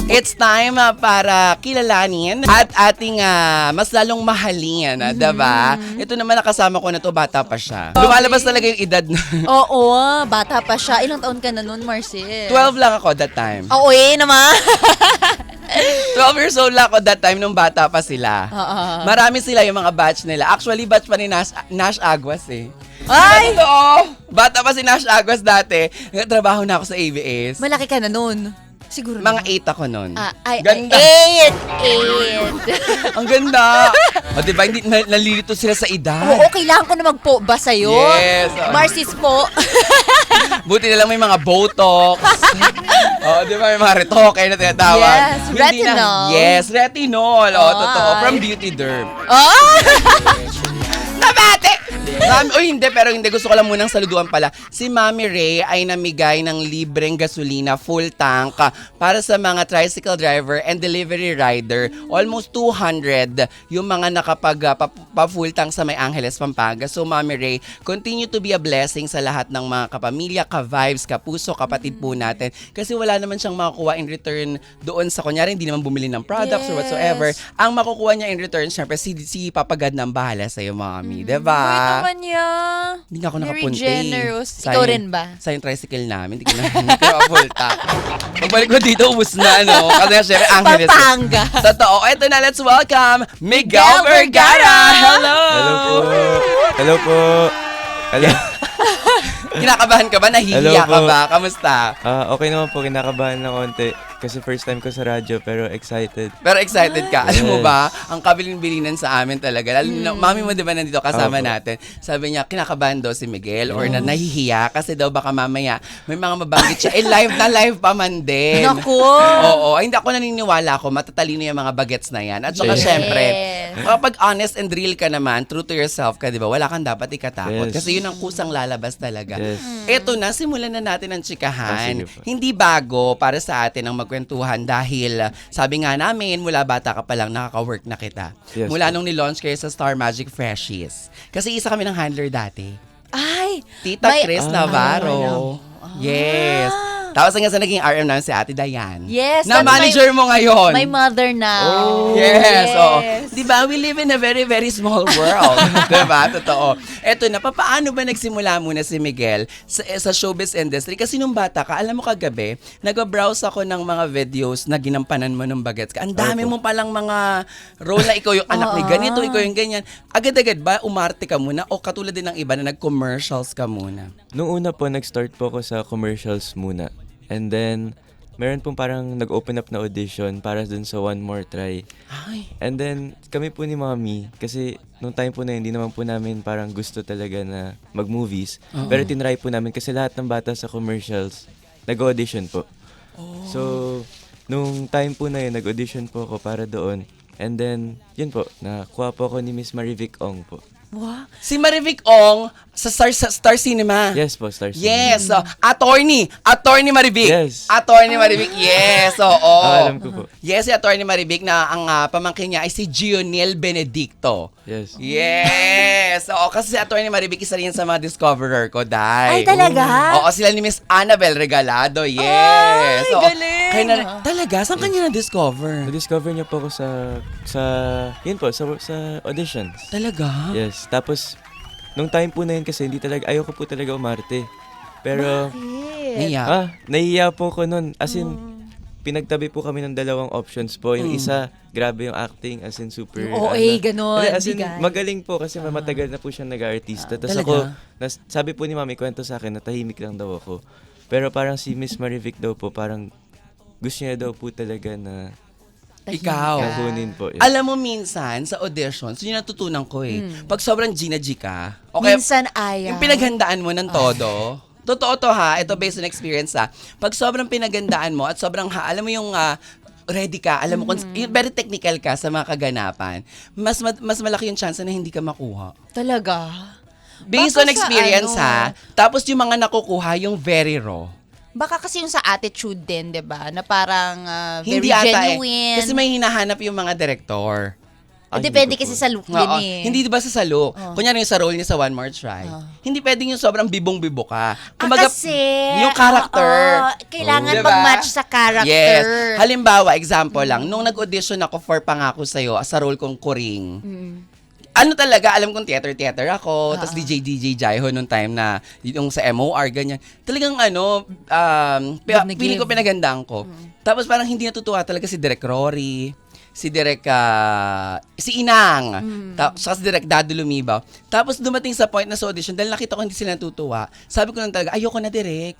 It's time para kilalanin at ating mas lalong mahalin, diba? Ito naman nakasama ko na to, bata pa siya. Lumalabas talaga yung edad na. Oo, bata pa siya. Ilang taon ka na nun, Marcel? 12 lang ako that time. Oo, naman. 12 years old lang ako that time nung bata pa sila. Marami sila yung mga batch nila. Actually, batch pa ni Nash Aguas eh. Ay! Totoo! Bata pa si Nash Aguas dati. Nagtrabaho na ako sa ABS. Malaki ka na nun. Siguro Mga naman. 8 ako nun. Ganda. 8. Ang ganda. O diba, hindi nalilito sila sa edad. Oo, kailangan ko na magpo ba sa'yo? Yes. Marcis po. Buti na lang may mga botox. Di ba? May mga retoke na tinatawag. Yes, Hindi retinol. Yes, retinol. Totoo. From Beauty Derm. Nabate! Pero hindi. Gusto ko lang munang saluduan pala. Si Mami Ray ay namigay ng libreng gasolina full tank para sa mga tricycle driver and delivery rider. Almost 200 yung mga nakapag pa-full tank sa May Angeles, Pampanga. So Mami Ray, continue to be a blessing sa lahat ng mga kapamilya, ka-vibes, kapuso, kapatid po natin. Kasi wala naman siyang makukuha in return doon sa kunyari, hindi naman bumili ng products or whatsoever. Ang makukuha niya in return, syempre, si Papa God na ang bahala sa'yo, Mami. Diba? Wait naman niya. Hindi nga ako Very nakapunta generous. Ikaw rin ba? Sa yung tricycle namin. Hindi ko na full tank. Pagbalik ko dito, ubus na, no? Kasi syempre, Angeles. Pampanga. Totoo. Eto na, let's welcome Miguel Vergara! Hello! Hello po! Hello po! Hello. Kinakabahan ka ba? Nahihiya Hello ka po. ba? Kamusta? Okay naman po, kinakabahan ng konti. Kasi first time ko sa radyo, pero excited. Pero excited ka. Yes. Alam mo ba, ang kabilin-bilinan sa amin talaga. Lalo na, mami mo di ba nandito kasama Opo. natin. Sabi niya, kinakabahan daw si Miguel or na nahihiya kasi daw baka mamaya may mga mabanggit siya. Live na live pa man din. Naku! Oo. Hindi ako naniniwala ko. Matatalino yung mga bagets na yan. At saka Yes. syempre, kapag honest and real ka naman, true to yourself ka, di ba? Wala kang dapat ikatakot. Yes. Kasi yun ang kusang lalabas talaga. Yes. Eto na, simulan na natin ang tsikahan. Sige po. Hindi bago para sa atin ang magkwentuhan dahil sabi nga namin, mula bata ka pa lang, nakaka-work na kita. Yes, Mula po. nung nilaunch kayo sa Star Magic Freshies. Kasi isa kami ng handler dati. Ay! Tita may- Chris Navarro. Yes. Tapos hanggang sa naging RM namin si Ate Dayan. Yes, Na that's manager mo ngayon. My mother now. Oh. Yes, oo. Diba, we live in a very, very small world. Diba? Totoo. Eto na, paano ba nagsimula muna si Miguel sa showbiz industry? Kasi nung bata ka, alam mo kagabi, nag-browse ako ng mga videos na ginampanan mo nung bagets ka. Ang dami mo palang mga role na ikaw yung anak ni ganito, ikaw yung ganyan. Agad-agad ba, umarte ka muna o katulad din ng iba na nag-commercials ka muna? Nung una po, nag-start po ako sa commercials muna. And then, meron pong parang nag-open up na audition para dun sa One More Try. Ay. And then, kami po ni Mami, kasi nung time po na yun, hindi naman po namin parang gusto talaga na mag-movies. Pero tinry po namin kasi lahat ng bata sa commercials, nag-audition po. So, nung time po na yun, nag-audition po ako para doon. And then, yun po, nakuha po ako ni Miss Marivic Ong po. Wow. Si Marivic Ong sa Star Cinema. Yes po, Star Cinema. Yes, Attorney Marivic. Yes. Attorney Marivic, yes, oo. Alam ko po. Yes, si Attorney Marivic na ang pamangkin niya ay si Gionel Benedicto. Yes. Yes, oo, kasi si Attorney Marivic isa rin sa mga discoverer ko, Day. Ay, talaga? Oo, sila ni Miss Annabel Regalado, yes. Ay, Oo. galing. Talaga, saan kanya na-discover? Na-discover niyo po ako yun po, sa auditions. Talaga? Yes. Tapos, nung time po na yun kasi, ayoko po talaga umarte. Pero, nahihiya po ko nun. As in, pinagtabi po kami ng dalawang options po. Yung isa, grabe yung acting, as in super... Yung OA, ganon, As in, bigay. magaling po kasi matagal na po siyang nag-artista. Tapos Talaga? ako, sabi po ni Mami, kwento sa akin na tahimik lang daw ako. Pero parang si Miss Marivic daw po, parang gusto niya daw po talaga na Ikaw. nakunin po. Yes. Alam mo minsan sa auditions, yun yung natutunan ko eh. Pag sobrang Gina G ka, okay, Minsan ayaw. yung pinaghandaan mo ng todo. Totoo to ha, ito based on experience ha. Pag sobrang pinaghandaan mo at sobrang alam mo yung ready ka, alam mo yung very technical ka sa mga kaganapan, mas malaki yung chance na hindi ka makuha. Talaga? Based Baka on sa experience ano, ha. Tapos yung mga nakukuha yung very raw. Baka kasi yung sa attitude din, 'di ba? Na parang very Hindi ata genuine. Kasi may hinahanap yung mga direktor. Depende hindi ko kasi po. sa look din Oo. eh. Hindi diba sa salo? Kunyari yung sa role niya sa One More Try. Hindi pwedeng yung sobrang bibong-bibo ka. Kasi, yung character. kailangan Diba? mag-match sa character. Yes. Halimbawa, example lang, nung nag-audition ako for Pangako Sa'yo, sa role kong Kuring, ano talaga, alam kong theater ako, tapos DJ Jaiho nung time na, yung sa MOR, ganyan. Talagang Give na feeling ko give. pinagandaan ko. Tapos parang hindi natutuwa talaga si Direk Rory, si Inang, saka si Direk Dado Lumibaw. Tapos dumating sa point na sa audition, dahil nakita ko hindi sila natutuwa, sabi ko lang talaga, ayoko na Direk.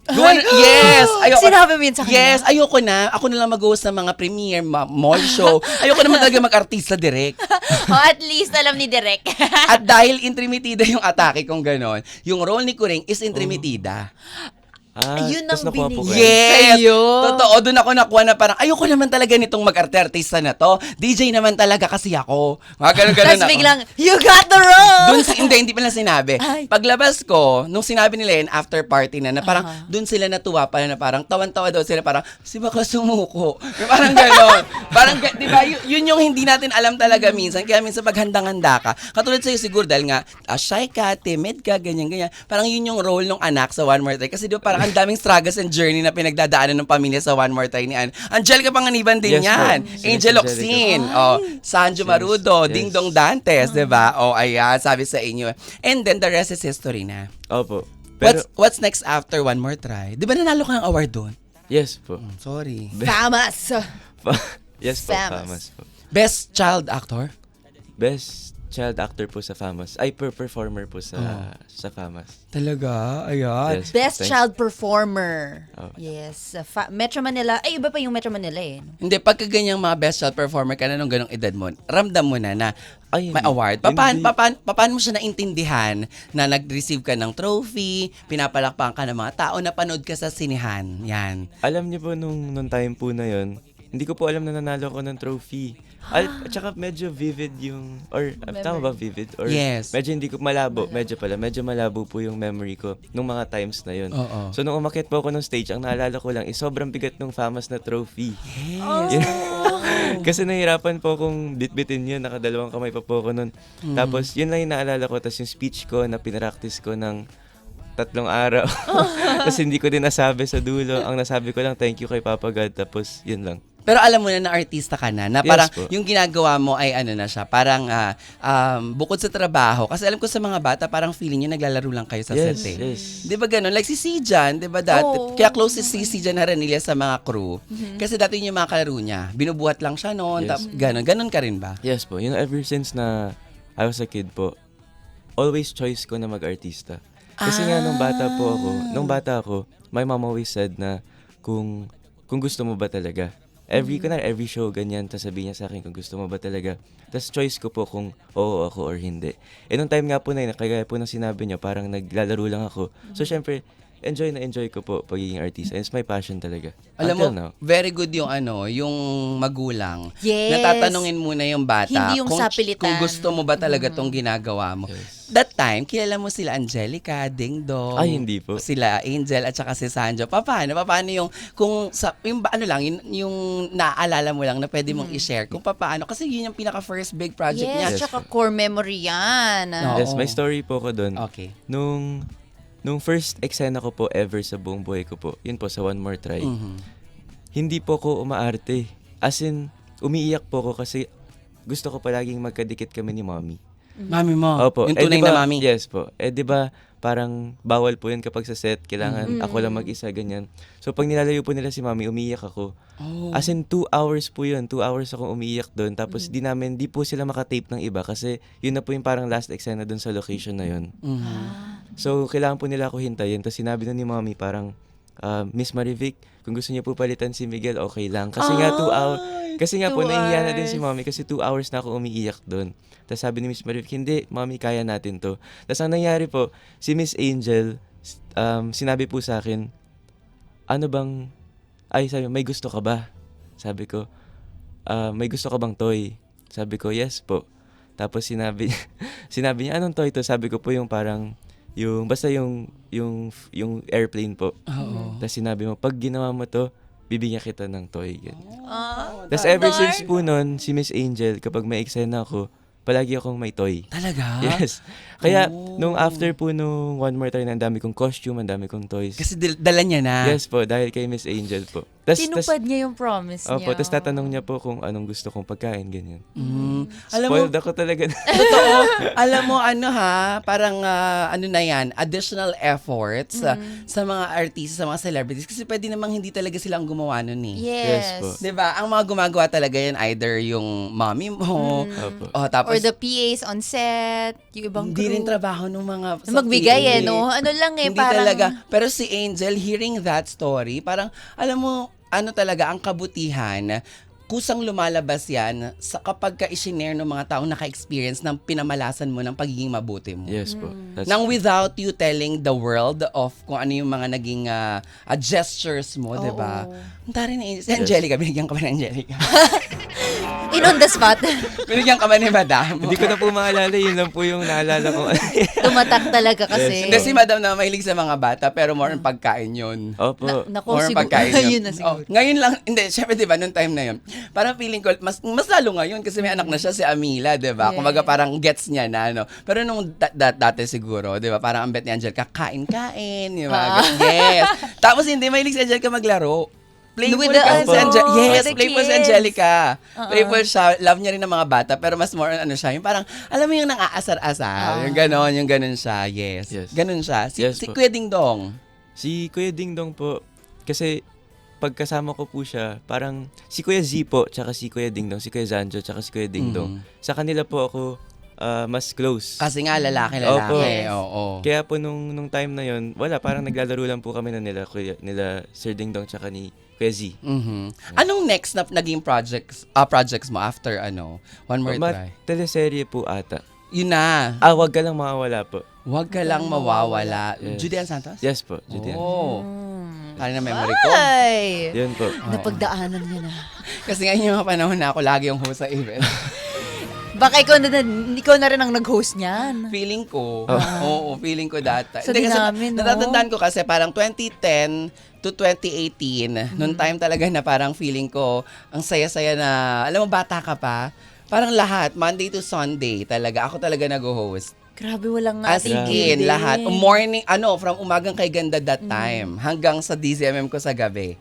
Yes! Ayoko. Sinabi mo yun sa kanya? Yes, ayoko na. Ako na lang mag-host ng mga premiere, mall show. Ayoko naman talaga mag-artista direct. At least alam ni Direk. At dahil intrimitida yung atake kong ganon, yung role ni Kuring is intrimitida. Ayun ang tas nakuha po binigay. kayo. Yes! Sa'yo. Totoo, doon ako nakuha na parang, ayoko naman talaga nitong mag-artista na to. DJ naman talaga kasi ako. Mga ganun-ganun Tapos ako. biglang, you got the role! Hindi pa lang sinabi. Ay. Paglabas ko, nung sinabi nila yun, after party na parang, doon sila natuwa pala na parang, tawan-tawa daw sila, parang, si baka sumuko. Parang gano'n. Parang, di ba, yun yung hindi natin alam talaga minsan. Kaya minsan pag handang-handa ka, katulad sa'yo siguro, dahil nga, shy ka, timid ka, ganyan-ganyan. Parang yun yung role ng anak sa One More Try. Kasi di ba, parang ang daming struggles and journey na pinagdadaanan ng pamilya sa One More Try ni Ann. Angelica Panganiban din Yes, yan. po. Si Angel Angelica. Oxin. Sanjo Yes. Marudo. Yes. Ding Dong Dantes. Diba? Ayan. Sabi sa inyo. And then the rest is history na. Opo. Pero, What's next after One More Try? Di ba nanalo ka ng award doon? yes po. Sorry. Famous. Yes po, Famous. Famous po. Best child actor? Best child actor po sa Famous. Ay, performer po sa Famous. Talaga? Ayan. Yes, Best thanks. child performer. Oh. Yes. Metro Manila. Ay, iba pa yung Metro Manila eh. Hindi, pagka ganyang mga best child performer ka na nung ganong edad mo, ramdam mo na Ay, may hindi. award. Hindi. Paano mo siya naintindihan na nag-receive ka ng trophy, pinapalakpakan ka ng mga tao, napanood ka sa sinihan? Yan. Alam niyo po, nung time po na yon, hindi ko po alam na nanalo ko ng trophy. At saka medyo vivid yung, tama ba vivid? Or Yes. medyo hindi ko malabo, medyo malabo po yung memory ko nung mga times na yun. Oo. So nung umakyat po ako ng stage, ang naalala ko lang is sobrang bigat nung Famous na trophy. Kasi nahirapan po akong bitbitin yun, nakadalawang kamay pa po ako nun. Tapos yun lang yung naalala ko, tapos yung speech ko na pinractice ko ng 3 araw. Tapos hindi ko din nasabi sa dulo. Ang nasabi ko lang, thank you kay Papa God. Tapos yun lang. Pero alam mo na artista ka na Yes parang po. yung ginagawa mo ay ano na siya, parang bukod sa trabaho. Kasi alam ko sa mga bata, parang feeling nyo naglalaro lang kayo sa Yes, set eh. yes. Di ba ganun? Like si Sijan, di ba dati? Oo. Kaya close si Sijan Haranilla sa mga crew. Kasi dati yun yung mga kalaro niya. Binubuhat lang siya noon. Yes. Ganun ka rin ba? Yes po. Ever since na I was a kid po, always choice ko na mag-artista. Kasi nga nung bata ako, my mom always said na kung gusto mo ba talaga. Every show ganyan, tas sabihin niya sa akin kung gusto mo ba talaga. Tas choice ko po kung oo ako or hindi. Nung time nga po na yun, kagaya po ng sinabi niyo, parang naglalaro lang ako. So syempre, enjoy ko po pagiging artista. And it's my passion talaga. Alam mo, Until now. very good yung yung magulang. Yes. Natatanungin muna yung bata Hindi yung sapilitan. kung gusto mo ba talaga tong ginagawa mo. Yes. That time, kilala mo sila Angelica, Ding Dong. Ay, hindi po. Sila Angel at saka si Sanjo. Paano yung yung naaalala mo lang na pwede mong i-share kung paano kasi yun yung pinaka first big project niya. Yes, tsaka core memory yan. No. Yes, may story po ko doon. Okay. Nung first eksena ko po ever sa buong buhay ko po, yun po sa One More Try. Hindi po ko umaarte. As in, umiiyak po ko kasi gusto ko palaging magkadikit kami ni mommy. Mami mo. Opo. Yung tunay diba, na mami. Yes po. Di ba parang bawal po yun kapag sa set, kailangan ako lang mag-isa, ganyan. So pag nilalayo po nila si mami, umiiyak ako. Oh. As in 2 hours po yun. 2 hours akong umiiyak doon. Tapos di po sila makatape ng iba kasi yun na po yung parang last eksena doon sa location na yun. So kailangan po nila ako hintayin. Tapos sinabi na ni mami parang, Miss Marivic, kung gusto niyo po palitan si Miguel, okay lang. Kasi nga 2 hours. Kasi nga po, 2 nahihiya na din hours. si mami kasi 2 hours na ako umiiyak doon. Tapos sabi ni Miss Marivic, hindi, mami, kaya natin to. Tapos ang nangyari po, si Miss Angel, sinabi po sa akin, sabi, may gusto ka ba? Sabi ko, may gusto ka bang toy? Sabi ko, yes po. Tapos sinabi niya, anong toy to? Sabi ko po yung parang, basta yung airplane po. Oo. Tapos sinabi mo, pag ginawa mo to, bibigyan kita ng toy. Tapos tama. ever since po nun, si Miss Angel, kapag may eksena ako, palagi akong may toy. Talaga? Yes. Kaya, Oh. nung after po nung One More Try, ang dami kong costume, ang dami kong toys. Kasi dala niya na. Yes po, dahil kay Miss Angel po. Tinupad niya yung promise niya. Opo, tapos tatanong niya po kung anong gusto kong pagkain, ganyan. Alam mo, Spoiled ako talaga. totoo. Alam mo, parang ano na yan, additional efforts sa mga artists, sa mga celebrities. Kasi pwede namang hindi talaga silang gumawa nun eh. Yes. po. 'Di ba? Ang mga gumagawa talaga yan, either yung mommy mo, Opo. tapos Or the PAs on set, yung ibang hindi crew. rin trabaho ng mga sa Magbigay PA. no? Ano lang Hindi parang... talaga. Pero si Angel, hearing that story, parang, alam mo, ano talaga, ang kabutihan, kusang lumalabas yan sa kapag ka-i-share ng mga taong naka-experience ng pinamalasan mo ng pagiging mabuti mo. Yes po. That's Nang without you telling the world of kung ano yung mga naging gestures mo, di ba? Ang tari ni Angelica, binigyan ka ba ni Angelica? In on the spot. Binigyan ka ba ni Madam? Hindi ko na po maalala, yun lang po yung naalala ko. Tumatak talaga kasi. Hindi si Madam na mahilig sa mga bata, pero more on pagkain yun. Opo. Naku, More on siguro. pagkain Yun na siguro. Ngayon lang, hindi, syempre diba, nung time na yun, parang feeling ko, mas lalo ngayon kasi may anak na siya si Amila, diba? Yeah. Kumbaga parang gets niya na, no? Pero nung dati siguro, diba, parang ang bet ni Angelica, kain-kain, yung mga yes. Tapos hindi, mahilig si Angelica maglaro. Playful With the kasi si ano, Yes, with the playful si kids. Angelica. Playful siya. Love niya rin ng mga bata, pero mas more on ano siya. Yung parang, alam mo yung nang-aasar-asar. Yung ganon siya. Yes. Yes. Ganon siya. Si po. Kuya Ding Dong. Si Kuya Ding Dong po, kasi pagkasama ko po siya, parang si Kuya Z po, tsaka si Kuya Ding Dong, si Kuya Zanjo, tsaka si Kuya Ding Dong. Sa kanila po ako mas close. Kasi nga, lalaki. Opo. Oo. Kaya po nung time na yon, wala, parang naglalaro lang po kami na nila Sir Ding Dong tsaka ni Kuya Z. Anong next na naging projects mo after One More Try? Teleserye po ata. Yun na. Wag ka lang mawawala po. Huwag ka lang mawawala. Yes. Julian Santos? Yes po, Julian. Oh. Kaya na memory ko. Ay! Yun po. Napagdaanan niya na. Kasi ngayon yung mga panahon na ako lagi yung host sa event. Baka ikaw na rin ang nag-host niyan. Feeling ko. Oo, feeling ko data. Sa Hindi, kasi dinamin, no? natatandaan ko kasi parang 2010 to 2018, noong time talaga na parang feeling ko, ang saya-saya na, alam mo, bata ka pa, parang lahat, Monday to Sunday talaga, ako talaga nag-host. Grabe, walang nga As in, tigil. lahat. Morning, from umagang kay ganda that time, hanggang sa DZMM ko sa gabi.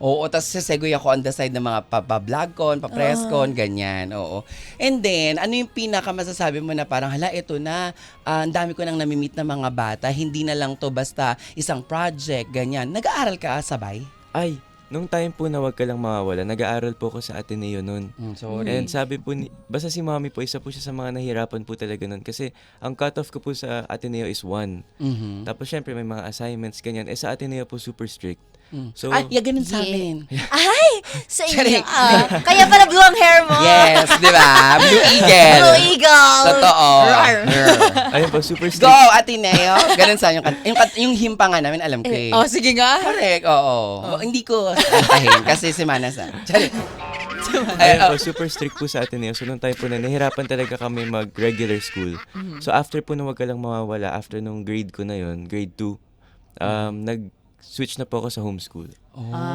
Oo, tapos sasegoy ako on the side ng mga pa-vlog con, pa-press con, ganyan. Oo. And then, ano yung pinaka-masasabi mo na parang, hala, ito na, ang dami ko nang namimit na mga bata, hindi na lang to basta isang project, ganyan. Nag-aaral ka sabay? Ay, nung time po na wag ka lang mawawala, nag-aaral po ko sa Ateneo nun. Sorry. And sabi po, basta si Mami po, isa po siya sa mga nahirapan po talaga nun. Kasi ang cutoff ko po sa Ateneo is 1. Mhm. Tapos syempre may mga assignments, ganyan. Sa Ateneo po super strict. So, Ay, ganun sa Yeah. amin. Ay! Sa Charing. inyo. Kaya pala blue ang hair mo. Yes, di ba? Blue Eagle. Blue Eagle. Totoo. Rar. ayun po, super Go, strict. Ateneo. Ganun sa yung himpa nga namin, alam ko eh. Oh, sige nga. Correct, oo. Hindi ko antahin kasi si Manasa. Charing. Ayun po, super strict po sa Ateneo. So, nung time po na, nahirapan talaga kami mag-regular school. So, after po na wag ka lang mawawala, after nung grade ko na yon, grade 2, nag-switch na po ako sa homeschool.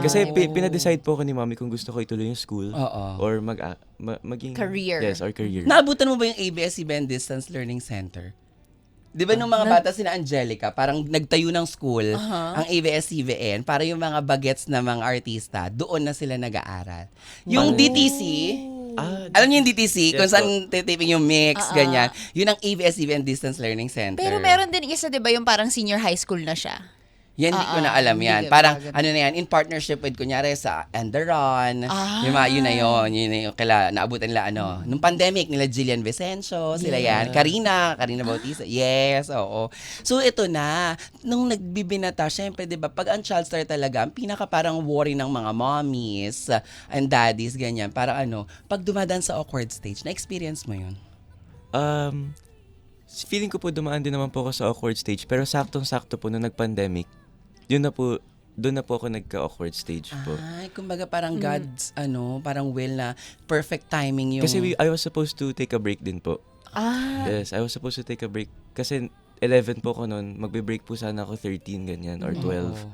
Kasi pinadecide po ako ni Mami kung gusto ko ituloy yung school Oo. or maging... Career. Yes, or career. Naabutan mo ba yung ABS-CBN Distance Learning Center? Di ba nung mga bata sina Angelica, parang nagtayo ng school, ang ABS-CBN, para yung mga bagets na mga artista, doon na sila nag-aaral. Yung DTC, alam niyo yung DTC, Yes kung po. saan titiping yung mix, ganyan, yun ang ABS-CBN Distance Learning Center. Pero meron din isa, di ba, yung parang senior high school na siya? Yan, hindi ko na alam hindi yan. ka Parang, ba ganun? ano na yan, in partnership with, kunyari, sa Enderon, yung mga, yun na yun yung kaila, naabutan nila, nung pandemic, nila Jillian Vicencio, sila yan, Karina Bautista, yes, oo. So, ito na, nung nagbibinata, syempre, di ba, pag ang child star talaga, ang pinaka parang worry ng mga mommies and daddies, ganyan, para pag dumadaan sa awkward stage, na-experience mo yun? Feeling ko po dumaan din naman po ako sa awkward stage, pero saktong-sakto po nung nag-pandemic, doon na po ako nagka-awkward stage po. Ay, kumbaga parang God's, parang will na perfect timing yung... Kasi I was supposed to take a break din po. Yes, I was supposed to take a break. Kasi 11 po ko noon, magbe-break po sana ako 13, ganyan, or 12.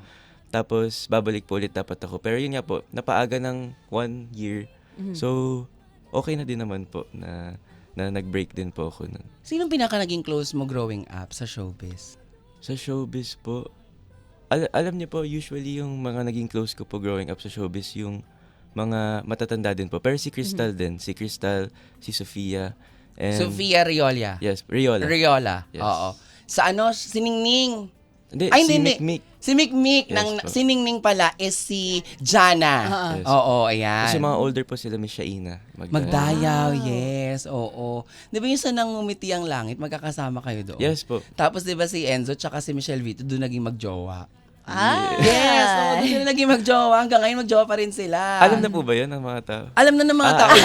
Tapos, babalik po ulit dapat ako. Pero yun nga po, napaaga ng 1 year. So, okay na din naman po na nag-break din po ako nun. Sinong pinaka naging close mo growing up sa showbiz? Sa showbiz po, alam niyo po, usually yung mga naging close ko po growing up sa showbiz, yung mga matatanda din po. Pero si Crystal din. Si Crystal, si Sofia. And, Sofia Riola. Yes, Riola. Riola. Yes. Oo. Sa si Ningning. Hindi, Ay, si hindi. Mikmik. Si Mikmik. Yes, po. Si Ningning pala is si Jana. Yes. Oo, ayan. Kasi mga older po sila, Miss Shaina. Magdayaw, yes. Oo. Di ba yung sa nangumiti ang langit, magkakasama kayo doon? Yes po. Tapos di ba si Enzo tsaka si Michelle Vito doon naging magjowa? Yes. Doon sila naging magjowa. Hanggang ngayon magjowa pa rin sila. Alam na po ba yun ng mga tao? Alam na ng mga tao.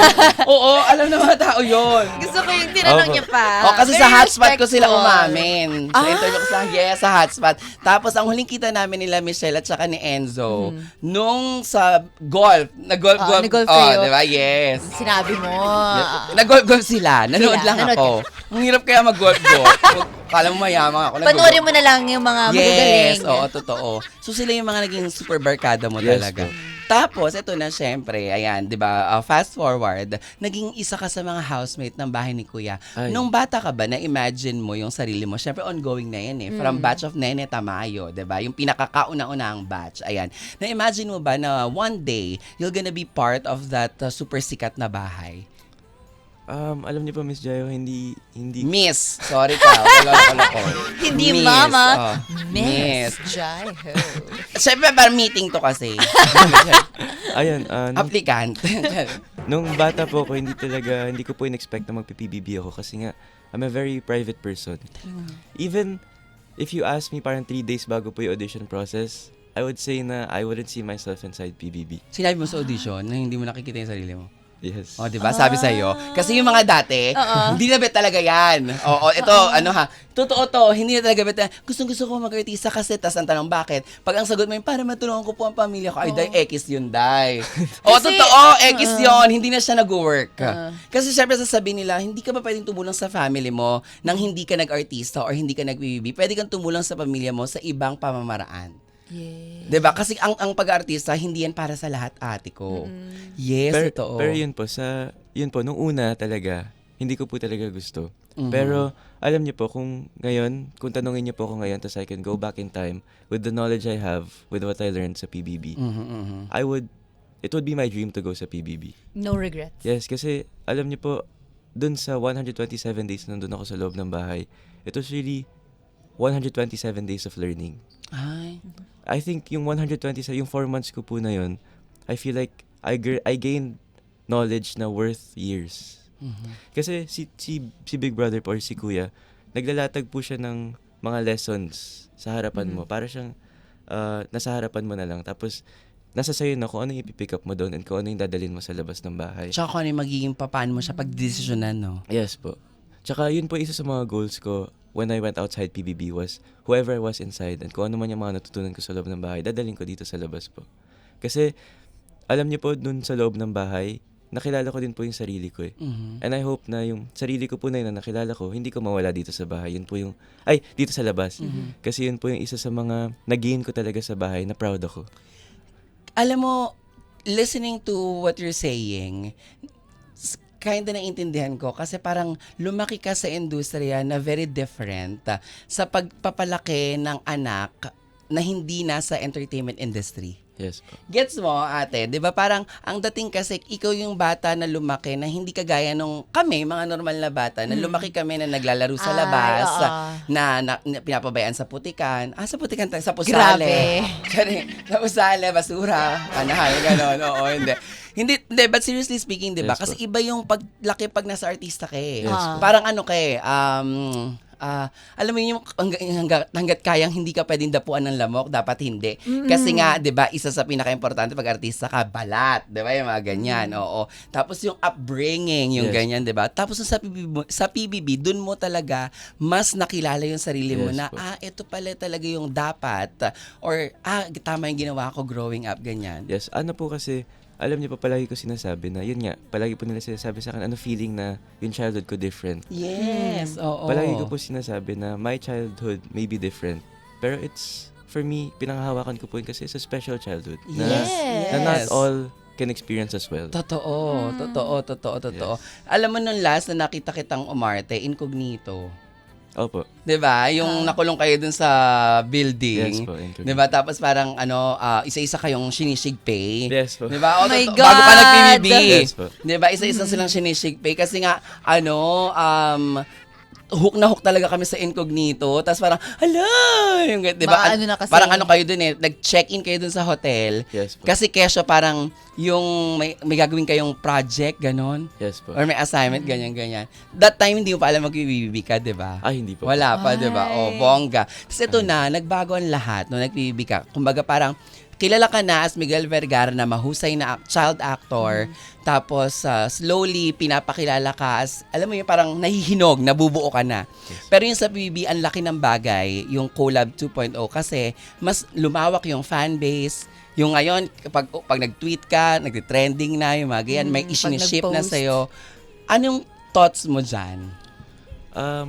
Oo, alam ng mga tao yun. Gusto ko yung tinanong Opo. niya pa. Kasi Very sa hotspot ko sila respectful. umamin. Sa interview ko sa hotspot. Tapos ang huling kita namin nila Michelle at saka ni Enzo, nung sa golf, nag-golf. nag-golf kayo. Di ba? Yes. Sinabi mo. Nag-golf sila. Nanood lang Nanood ako. Ang hirap kaya mag-golf-golf. Kala mo mayaman ako. Panoorin mo na lang yung mga magagaling. Yes, oo, totoo. So sila yung mga naging super barkada mo Yes, talaga. po. Tapos, ito na syempre, ayan, di ba, fast forward, naging isa ka sa mga housemate ng bahay ni Kuya. Ay. Nung bata ka ba, na-imagine mo yung sarili mo? Syempre, ongoing na yan eh. From batch of Nene Tamayo, di ba? Yung pinakakauna-unahang batch. Ayan. Na-imagine mo ba na one day, you're gonna be part of that super sikat na bahay? Alam niyo po, Miss Jayo, hindi... Miss. Sorry ka. Wala ko. Hindi Miss, mama. oh. Miss Jaiho. Syempre, parang meeting to kasi. Ayun, Applicant. nung bata po ako, hindi ko po in-expect na magpi-PBB ako kasi nga, I'm a very private person. Even if you ask me parang 3 days bago po yung audition process, I would say na I wouldn't see myself inside PBB. Sinabi mo sa audition na hindi mo nakikita yung sarili mo. Yes. O, di ba? Sabi sa'yo. Kasi yung mga dati, hindi na bet talaga yan. Oo, ito, totoo to, hindi na talaga bet. Gustong-gusto ko mag-artista kasi, tas ang tanong, bakit? Pag ang sagot mo yun, para matulungan ko po ang pamilya ko, ay, day, X yun, day. O, Kasi- totoo, X yun, hindi na siya nag-work. Kasi syempre sasabihin nila, hindi ka ba pwedeng tumulong sa family mo nang hindi ka nag-artista or hindi ka nag-BBB? Pwede kang tumulong sa pamilya mo sa ibang pamamaraan. Yes. 'Di ba? Kasi ang pag-artista hindi yan para sa lahat, ate ko. Yes, totoo. Pero yun po, nung una talaga, hindi ko po talaga gusto. Pero, alam niyo po, kung tanungin niyo po ako ngayon, tas I can go back in time with the knowledge I have, with what I learned sa PBB, it would be my dream to go sa PBB. No regrets. Yes, kasi, alam niyo po, dun sa 127 days nandun ako sa loob ng bahay, it was really 127 days of learning. Ay. I think yung 127, yung 4 months ko po na yun, I feel like I gained knowledge na worth years. Kasi si Big Brother po or si Kuya, naglalatag po siya ng mga lessons sa harapan mo. Para siyang nasa harapan mo na lang. Tapos, nasa sayo na kung ano yung ipipick up mo doon and kung ano yung dadalhin mo sa labas ng bahay. Tsaka kung ano yung magiging paano mo siya pagdesisyonan, no? Yes po. Tsaka yun po isa sa mga goals ko when I went outside PBB was whoever I was inside and kung ano man yung mga natutunan ko sa loob ng bahay, dadalhin ko dito sa labas po. Kasi, alam niyo po, dun sa loob ng bahay, nakilala ko din po yung sarili ko eh. And I hope na yung sarili ko po na yun na nakilala ko, hindi ko mawala dito sa bahay. Yun po yung, dito sa labas. Kasi yun po yung isa sa mga nag-gain ko talaga sa bahay na proud ako. Alam mo, listening to what you're saying, kinda naiintindihan ko kasi parang lumaki ka sa industriya na very different sa pagpapalaki ng anak na hindi nasa entertainment industry. Yes po. Gets mo, ate? 'Di ba parang ang dating kasi ikaw yung bata na lumaki na hindi kagaya nung kami, mga normal na bata, na lumaki kami na naglalaro sa Ay, labas, oo. na pinapabayaan sa putikan. Sa putikan tayo, sa pusale. Grabe. Sa pusale, basura, anahan, gano'n. Oo, hindi, but seriously speaking, 'di ba? Yes, Kasi po. iba yung paglaki pag nasa artista ka eh. Yes, po. Parang ano ka eh, alam mo yung hanggat kayang hindi ka pwedeng dapuan ng lamok, dapat hindi. Kasi nga, 'di ba, isa sa pinaka-importante pag artista ka, balat, 'di ba? Yung mga ganyan. Oo. Tapos yung upbringing, yung Yes. ganyan, 'di ba? Tapos sa PBB, dun mo talaga mas nakilala yung sarili mo Yes, na po. ito pala talaga yung dapat or tama yung ginawa ko growing up, ganyan. Yes, ano po kasi, alam niyo pa palagi ko sinasabi na, yun nga, palagi po nila sinasabi sa akin, ano feeling na yung childhood ko different. Yes, oo. Palagi ko po sinasabi na my childhood may be different, pero it's for me, pinanghahawakan ko po yun kasi it's a special childhood. Yes. Na not all can experience as well. Totoo. Yes. Alam mo nung last na nakita kitang umarte, incognito. Opo. 'Di ba? Yung nakulong kayo dun sa building. Yes po. Incognito. 'Di ba? Tapos parang isa-isa kayong sinisigpay. Yes po. 'Di ba? Oh my Bago ka God! nag-PBB. Yes po. 'Di ba? Isa-isa silang sinisigpay kasi nga hook na hook talaga kami sa incognito. Tapos parang, hala! Yung, di ba? Ano na kasi. Parang kayo dun nag-check-in kayo dun sa hotel. Yes po. Kasi kesyo parang yung may gagawin kayong project, ganon. Yes po. Or may assignment, ganyan-ganyan. That time, hindi mo pa alam mag-PBB ka, di ba? Ay, hindi po. Wala pa, di ba? Ay. O, bongga. Tapos ito na, nagbago ang lahat nung nag-PBB ka. Kumbaga parang, kilala ka na as Miguel Vergara na mahusay na child actor. Tapos, slowly, pinapakilala ka as, alam mo yun, parang nahihinog, nabubuo ka na. Pero yung sa PBB, ang laki ng bagay, yung Collab 2.0, kasi mas lumawak yung fan base. Yung ngayon, pag nag-tweet ka, nag-trending na, yung mga ganyan, may pag isiniship na nag-post. sa'yo. Anong thoughts mo dyan?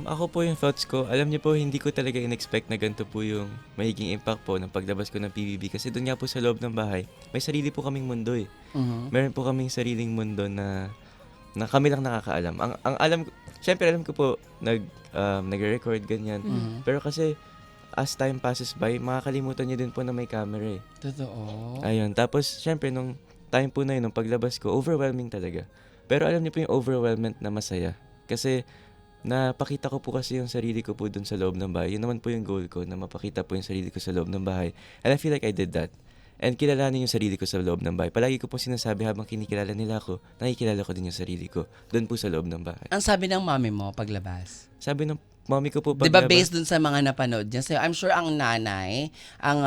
Ako po yung thoughts ko, alam niyo po, hindi ko talaga in-expect na ganito po yung magiging impact po ng paglabas ko ng PBB. Kasi doon nga po sa loob ng bahay, may sarili po kaming mundo eh. Meron po kaming sariling mundo na kami lang nakakaalam. Ang alam ko, syempre alam ko po, nag-record ganyan. Pero kasi, as time passes by, makakalimutan niyo din po na may camera eh. Totoo. Ayun, tapos syempre nung time po na yun, nung paglabas ko, overwhelming talaga. Pero alam niyo po yung overwhelmment na masaya. Kasi, napakita ko po kasi yung sarili ko po dun sa loob ng bahay. Yun naman po yung goal ko, na mapakita po yung sarili ko sa loob ng bahay. And I feel like I did that. And kilalanin yung sarili ko sa loob ng bahay. Palagi ko po sinasabi habang kinikilala nila ako, nakikilala ko din yung sarili ko dun po sa loob ng bahay. Ang sabi ng mami mo paglabas? Sabi ng mommy ko po Di ba paglabas, based dun sa mga napanood niya? So, I'm sure ang nanay, ang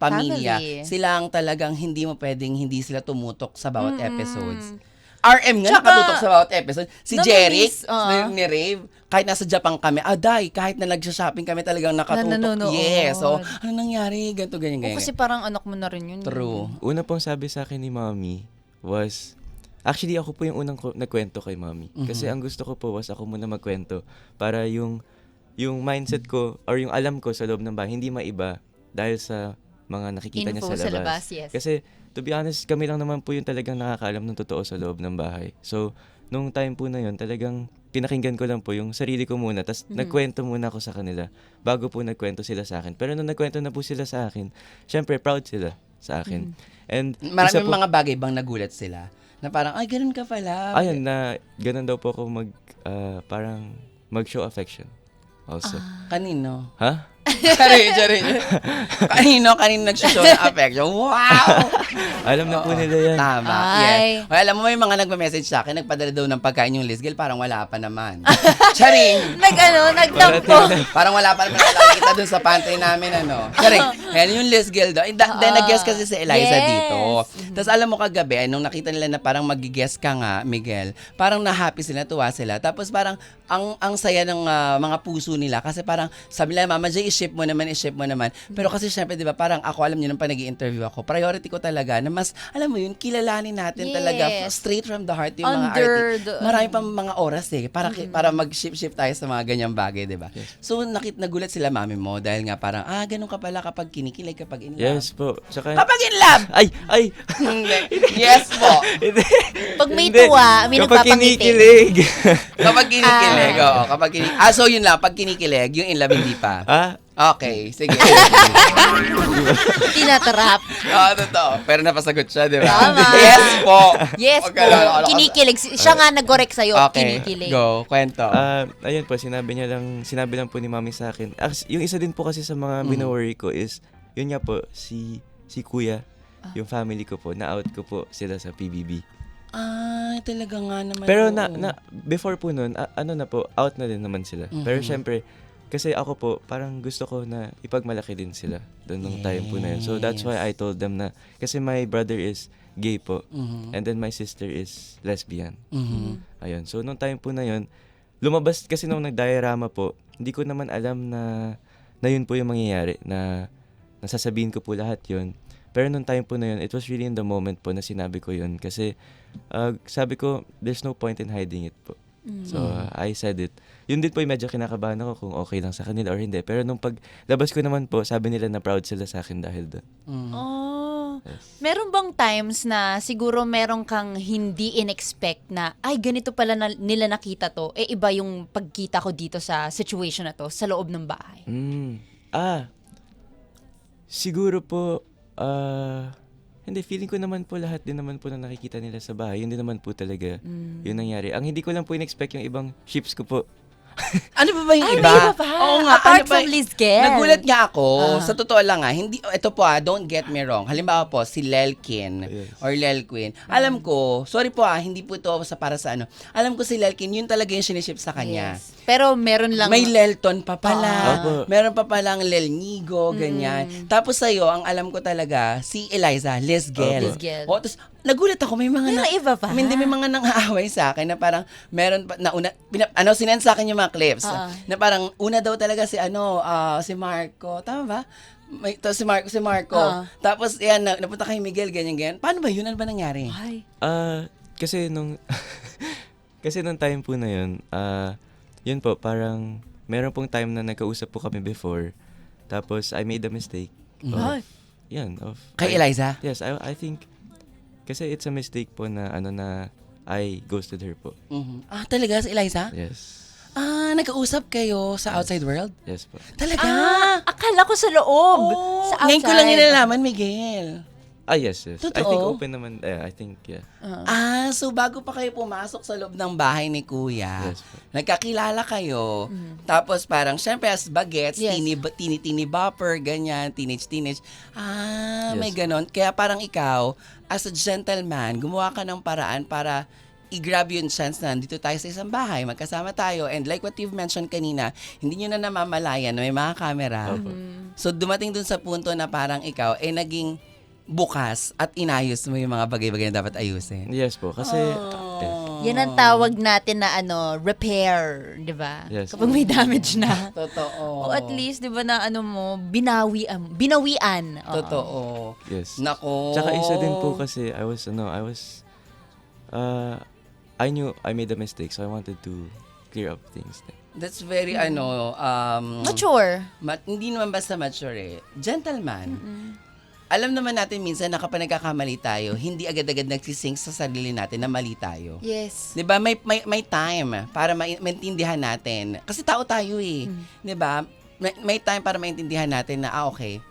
pamilya, Family. sila ang talagang hindi mo pwedeng hindi sila tumutok sa bawat episodes. RM nga Tsaka, nakatutok sa bawat episode. Si Jeric, namimiss, ni Rave, kahit nasa Japan kami, kahit na nag-shopping kami talagang nakatutok. nanonood. Yes. So, ano nangyari? Ganto, ganyan, ganyan. Kasi parang anak mo na rin yun. True. una pong sabi sa akin ni mommy was, actually ako po yung unang nagkwento kay mommy. Kasi ang gusto ko po was ako muna magkwento para yung mindset ko or yung alam ko sa loob ng bahay hindi maiba dahil sa mga nakikita niya Info sa labas. sa labas, yes. Kasi to be honest, kami lang naman po yung talagang nakakaalam ng totoo sa loob ng bahay. So, nung time po na yun, talagang pinakinggan ko lang po yung sarili ko muna, tas nagkwento muna ako sa kanila bago po nagkwento sila sa akin. Pero nung nagkwento na po sila sa akin, syempre proud sila sa akin. And isa Maraming po, mga bagay bang nagulat sila? Na parang, ay, ganun ka pala. ayun na, ganun daw po ako parang mag-show affection also. Kanino? Ha? Charin. Kanino nagsushow ng affection? Wow! Alam na po nila yan. Tama, Ay. yes. Well, alam mo, may mga nagme-message sa akin, nagpadala daw ng pagkain yung Liz Girl, parang wala pa naman. Charing! Nagtampo. Parang wala pa naman nakikita dun sa pantry namin, Charing, ayan yung Liz Girl daw. Then nag-guess kasi si Eliza Yes. dito. Tapos alam mo kagabi, nung nakita nila na parang mag-guess ka nga, Miguel, parang na-happy sila, tuwa sila. Tapos parang ang saya ng mga puso nila kasi parang sabi nila, Mama J, i-ship mo naman. Pero kasi syempre, di ba, parang ako, alam niyo, nung pa nag-i-interview ako, priority ko talaga na mas, alam mo yun, kilalanin natin Yes. talaga, straight from the heart yung mga Under artist. the- Marami pang mga oras para mag-ship tayo sa mga ganyang bagay, di ba? So, nagulat sila mami mo dahil nga parang, ganun ka pala kapag kinikilig, kapag in love. Yes po. Tsaka, Kapag in love! ay! Hindi. Yes po. Hindi. Pag may Hindi. tuwa, may Kapag nagpapangiti. kinikilig. Kapag kinikilig, oo. Kapag kinikilig. So yun lang, pag kinikilig, yung in love hindi pa. Okay, sige. Tinatrap. Totoo. Pero napasagot siya, di ba? Tama. Yes po. Yes Huwag po. ka lang- Kinikilig. Siya nga nag-correct sa'yo. Okay, Kinikilig. go. Kwento. Ayun po, sinabi lang po ni mami sa akin. Yung isa din po kasi sa mga bino-worry ko is, yun nga po, si kuya, yung family ko po, na-out ko po sila sa PBB. Ay, talaga nga naman. Pero oo. before po nun, na po, out na din naman sila. Pero syempre, kasi ako po, parang gusto ko na ipagmalaki din sila doon nung time po na yun. So that's why I told them na, kasi my brother is gay po, and then my sister is lesbian. Ayun. So nung time po na yun, lumabas kasi nung nagdiorama po, hindi ko naman alam na yun po yung mangyayari, na nasasabihin ko po lahat yun. Pero nung time po na yun, it was really in the moment po na sinabi ko yun. Kasi sabi ko, there's no point in hiding it po. So, I said it. Yun din po yung medyo kinakabahan ako kung okay lang sa kanila or hindi. Pero nung paglabas ko naman po, sabi nila na proud sila sa akin dahil doon. Oh. Yes. Meron bang times na siguro meron kang hindi in-expect na, ay, ganito pala nila nakita to, iba yung pagkita ko dito sa situation na to, sa loob ng bahay? Siguro po, hindi, feeling ko naman po lahat din naman po na nakikita nila sa bahay. Yun din naman po talaga yung nangyari. Ang hindi ko lang po in-expect yung ibang ships ko po. Ano ba yung Ay, iba? may iba pa. Oo nga. Apart ano ba- from Liz Gel. Nagulat nga ako. Sa totoo lang hindi, ito po don't get me wrong. Halimbawa po, si Lelkin Yes. or Lelquin. Alam ko, sorry po hindi po ito para sa ano. Alam ko si Lelkin, yun talaga yung siniship sa kanya. Yes. Pero meron lang... May Lelton pa pala. Opo. Meron pa palang Lelnigo, ganyan. Tapos sa'yo, ang alam ko talaga, si Eliza, Liz Gel. Liz Gel. O, tapos, nagulat ako, may mga... May iba pa. Hindi, may mga nang-aaway sa akin na parang, meron pa, na una, sinend sa akin yung mga clips. Na parang, una daw talaga si si Marco. Tama ba? Si Marco. Tapos, yan, napunta kay Miguel, ganyan. Paano ba yun? Ano ba nangyari? Ay. Kasi nung time po na yun, yun po, parang meron pong time na nagkausap po kami before. Tapos, I made a mistake. Ay. Kay Eliza? Yes, I think, kasi it's a mistake po na, na I ghosted her po. Talaga si Eliza? Yes. Nagkausap kayo sa outside world? Yes po. Talaga? Akala ko sa loob. Sa outside. Ngayon ko lang nilalaman, Miguel. Yes. Totoo? I think open naman, I think, yeah. So bago pa kayo pumasok sa loob ng bahay ni Kuya, Yes po. nagkakilala kayo, tapos parang, syempre as bagets, Yes. teeny bopper, ganyan, teenage. Yes. May ganon. Kaya parang ikaw, as a gentleman, gumawa ka ng paraan para i-grab yung chance na dito tayo sa isang bahay, magkasama tayo, and like what you've mentioned kanina, hindi nyo na namamalayan na may mga camera. Opo. So dumating dun sa punto na parang ikaw, naging bukas at inayos mo yung mga bagay-bagay na dapat ayusin. Yes po, kasi, yes. Yan ang tawag natin na repair, di ba? Yes. Kapag may damage na. Totoo. O at least, di ba na binawian. Oo. Totoo. Yes. Nako. Tsaka isa din po kasi I knew I made a mistake, so I wanted to clear up things. That's very Mature. hindi naman basta mature Gentleman. Alam naman natin minsan na kapag nagkakamali tayo, hindi agad-agad nagsisink sa sarili natin na mali tayo. Yes. 'Di ba? May time para maintindihan natin. Kasi tao tayo 'Di ba? May time para maintindihan natin na okay.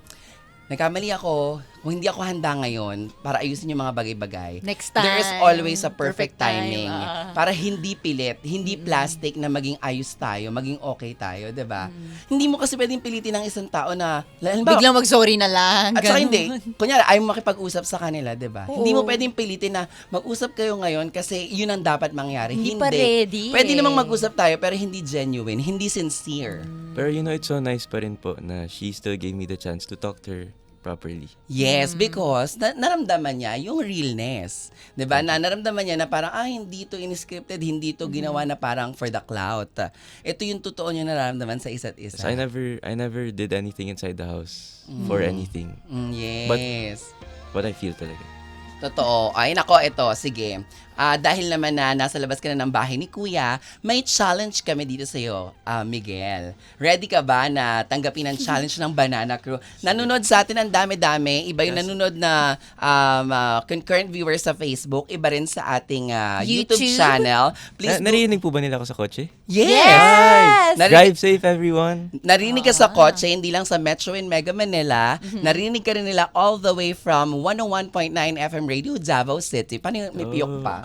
Nagkamali ako, kung hindi ako handa ngayon para ayusin yung mga bagay-bagay. Next time. There is always a perfect Perfect time, timing. Para hindi pilit, hindi plastic na maging ayos tayo, maging okay tayo, 'di ba? Hindi mo kasi pwedeng pilitin ng isang tao na Biglang mag-sorry na lang. at saka ganun. hindi. Kunyari, ayaw mo makipag-usap sa kanila, di ba? Oo. Hindi mo pwedeng pilitin na mag-usap kayo ngayon kasi yun ang dapat mangyari. Hindi pa ready Pwede eh. namang mag-usap tayo pero hindi genuine, hindi sincere. Pero it's so nice pa rin po na she still gave me the chance to talk to her properly. Yes, because naramdaman niya yung realness. 'Di ba? Naramdaman niya na parang hindi to in-scripted, hindi to ginawa na parang for the clout. Ito yung totoo niya nararamdaman sa isa't isa. So I never did anything inside the house for anything. Yes. What I feel talaga. Totoo. Ay, nako, ito. Sige. Dahil naman na nasa labas ka na ng bahay ni Kuya, may challenge kami dito sa iyo, Miguel. Ready ka ba na tanggapin ang challenge ng Banana Crew? Nanonood sa atin ang dami-dami. Iba yung nanonood na concurrent viewers sa Facebook. Iba rin sa ating YouTube channel. Please Narinig po ba nila ako sa kotse? Yes! Narinig, Drive safe, everyone! narinig ka sa kotse, hindi lang sa Metro and Mega Manila. Narinig ka rin nila all the way from 101.9 FM Radio, Davao City. Paano yung may piyok pa?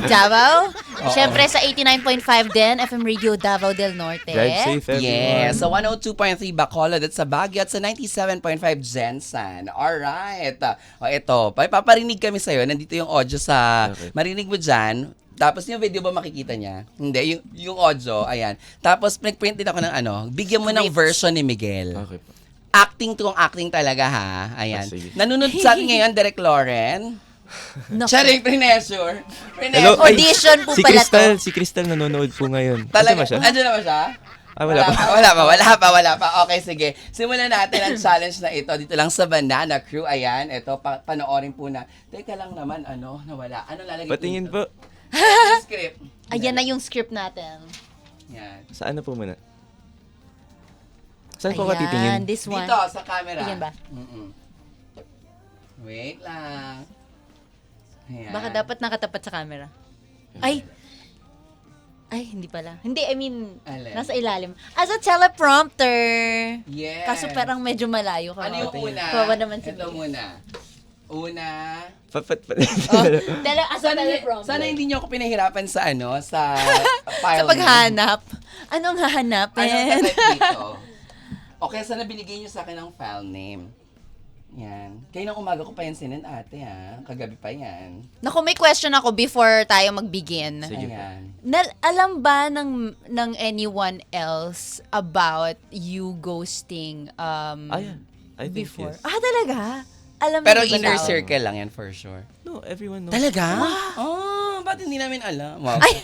Davao. Siyempre sa 89.5 din, FM Radio Davao del Norte. Drive safe, everyone! Yes, sa 102.3 Bacolod at sa Baguio at sa 97.5 Jensen. Alright. O ito, paparinig kami sa'yo. Nandito yung audio sa... Okay. Marinig mo dyan. Tapos yung video ba makikita niya? Hindi, yung audio, ayan. Tapos nag-print din ako ng bigyan mo ng version ni Miguel. Okay po. Acting talaga ha. Ayan. Sige. Nanonood sa atin ngayon, Direk Lauren. Naku. Siya rin, Prinesure. Hello? Ay, Audition po si pala Crystal, to. si Crystal nanonood po ngayon. Talaga, Kasama siya? andyan na ba siya? Wala pa. Wala pa. Okay, sige. Simulan natin ang challenge na ito. Dito lang sa Banana Crew. Ayan, ito, panoorin po na. Teka lang naman, nawala. Ano lalagay Patingin dito? po. Yung script. Ayan na yung script natin. Yan. Saan na po muna? Saan po ka Ayan, titingin? this one. Dito, sa camera. Ayan ba? Mm-mm. Wait lang. Ayan. Baka dapat nakatapat sa camera. Ay! Ay, hindi pala. Hindi, I mean, Alin? nasa ilalim. As a teleprompter. Yes. Kaso parang medyo malayo ka. Ano yung una? Kawawa naman si Ito muna. Una. As a teleprompter. Sana hindi niyo ako pinahirapan sa sa file. Sa paghanap. Anong hahanapin? Ano type dito? Okay, sana binigay niyo sa akin ang file name. Yan. Kaya ng umaga ko pa yan sinend ate ha. Kagabi pa yan. Naku, may question ako before tayo mag-begin. Sige po. Ayan. Alam ba ng anyone else about you ghosting Ayan. I think before? yes. Ah, talaga? Alam Pero niyo ba inner tao? circle lang yan for sure. No, everyone knows. Talaga? Oh, ba't hindi namin alam? Wow. Ay!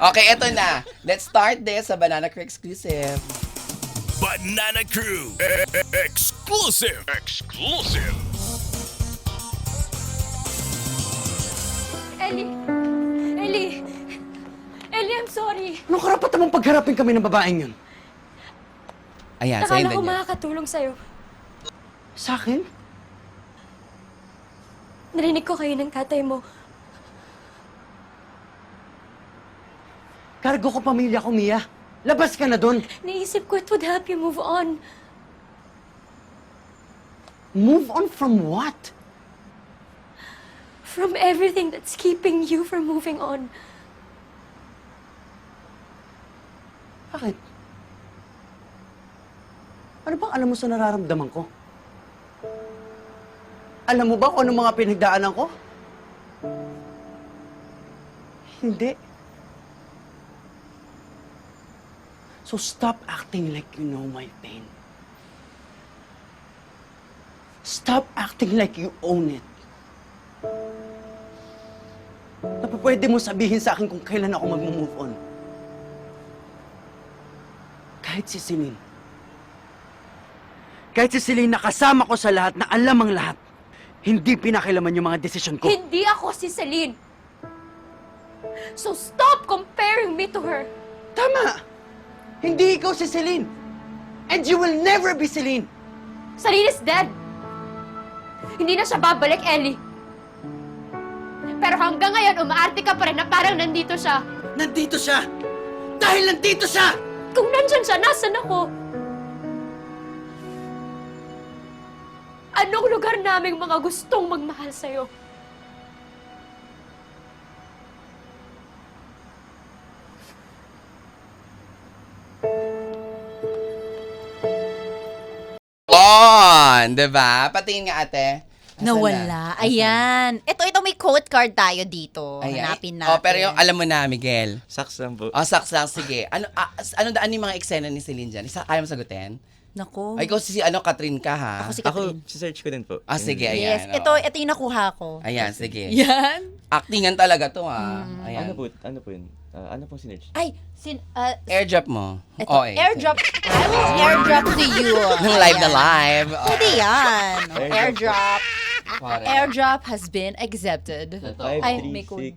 Okay, eto na. Let's start this sa Banana Crew Exclusive. Banana Crew exclusive. Ellie! Ellie! Ellie, I'm sorry. Anong karapatan mong pagharapin kami ng babaeng yun? Ayan, sa Nakala ko niya. makakatulong sa'yo. Sa akin? Narinig ko kayo ng tatay mo. Kargo ko pamilya ko, Mia. Labas ka na doon. Naisip ko it would help you move on. Move on from what? From everything that's keeping you from moving on. Bakit? Ano bang alam mo sa nararamdaman ko? Alam mo ba kung anong mga pinagdaanan ko? Hindi. So stop acting like you know my pain. Stop acting like you own it. Pwede mo sabihin sa akin kung kailan ako mag-move on. Kahit si Celine. Kahit si Celine na kasama ko sa lahat, na alam ang lahat, hindi pinakilaman yung mga desisyon ko. Hindi ako si Celine. So stop comparing me to her. Tama! Hindi ikaw si Celine. And you will never be Celine. Celine is dead. Hindi na siya babalik, Ellie. Pero hanggang ngayon, umaarte ka pa rin na parang nandito siya. Nandito siya! Dahil nandito siya! Kung nandyan siya, nasan ako? Anong lugar naming mga gustong magmahal sa'yo? On! Diba? Patingin nga ate. Asan Nawala. na? Ayan. Ito may quote card tayo dito. Ayan. Hanapin natin. Oh, pero yung alam mo na, Miguel. Saks lang po. Oh, saks lang. Sige. Ano daan yung mga eksena ni Celine dyan? Kaya mo sagutin? Naku. Ay, ikaw si Catherine ka, ha? Ako si Ako, Catherine. search ko din po. Ah, sige. Yes. Ayan. Ito oo. yung nakuha ko. Ayan, sige. Yan. Actingan talaga to, ha? Ayan. Ano po yun? Ano pong sinerch? Ay, Airdrop mo. ito, Oh, eh. airdrop. I will airdrop to you. Nung live na Ayan. live. Oh. Pwede yan. Airdrop. Airdrop. Correct. Airdrop has been accepted. Ito. Ay, may code.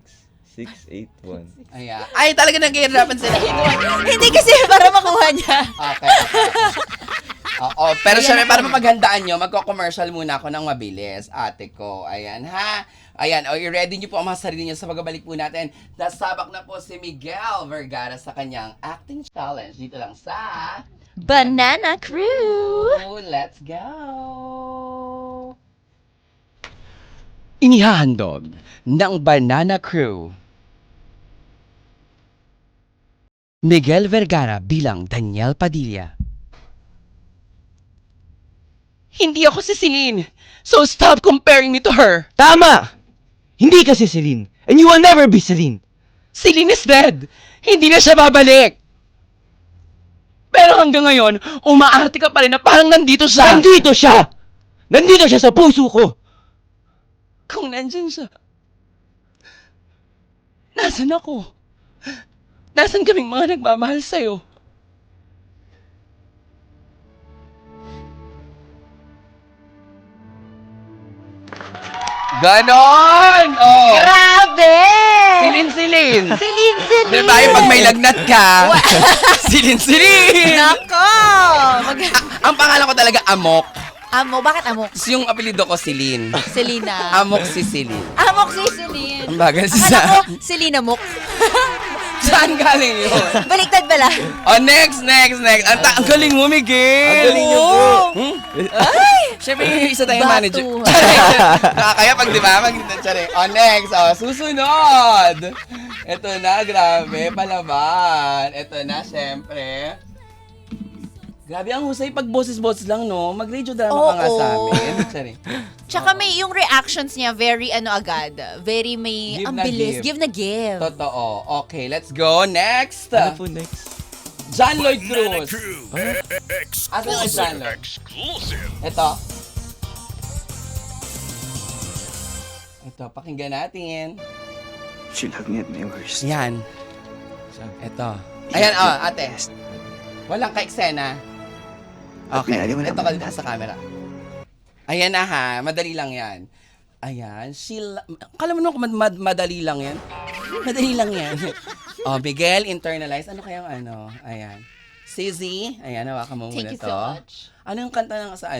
536681. Ayan. Ay, talaga nag-airdropan sila. Hindi kasi para makuha niya. Okay. Oo, pero syempre, para mapaghandaan nyo, magko-commercial muna ako ng mabilis, ate ko. Ayan, ha? Ayan, i-ready nyo po ang mga sarili nyo sa pagbabalik po natin. Nasabak na po si Miguel Vergara sa kanyang acting challenge. Dito lang sa... Banana Crew! Oh, let's go! Inihahandog ng Banana Crew. Miguel Vergara bilang Daniel Padilla. Hindi ako si Celine, so stop comparing me to her. Tama! Hindi ka si Celine. And you will never be Celine. Celine is dead. Hindi na siya babalik. Pero hanggang ngayon, umaarte ka pa rin na parang nandito siya. Nandito siya! Nandito siya sa puso ko! Kung nandyan siya, nasan ako? Nasan kaming mga nagmamahal sa'yo? Ganon! Oh! Grabe! Diba yung pag may lagnat ka, silin-silin! Nako! Ang pangalan ko talaga Amok. Amo, bakit amok? Tapos yung apelido ko Celine. Selena. Amok si Celine. Amok si Celine. Ang bagal Akala ko, sa... Selena Mok. Saan galing yun? Baliktad pala. Oh, next. Ang galing mo, Miguel. Ang galing niyo po. Ay! Siyempre, yung isa tayong Batuhan. manager. Nakakaya pag di ba? Oh, next. Oh, susunod. Ito na, grabe. Palaban. Ito na, syempre. Grabe, ang husay pag boses-boses lang, no? Mag-radio drama ka nga sa Oo. amin. Sorry. Tsaka may yung reactions niya, very agad. Very may, Give ang na bilis. give. Give na give. Totoo. Okay, let's go. Next. Ano po next? John Lloyd Banana Cruz. Crew. Asa na John Lloyd? Exclusive. Ito, pakinggan natin. She loved me at my worst. Yan. Saan? Ito. Ayan, ate. Walang ka-eksena. Okay. Mary, wala Ito ba? ka dito sa camera. Ayan na ha. Madali lang yan. Ayan. Kala mo nung madali lang yan? Madali lang yan. Miguel, internalize. Ano kayang ano? Ayan. Sizzy. Ayan, hawakan mo muna Thank you to. so much. Ano yung kanta ng sa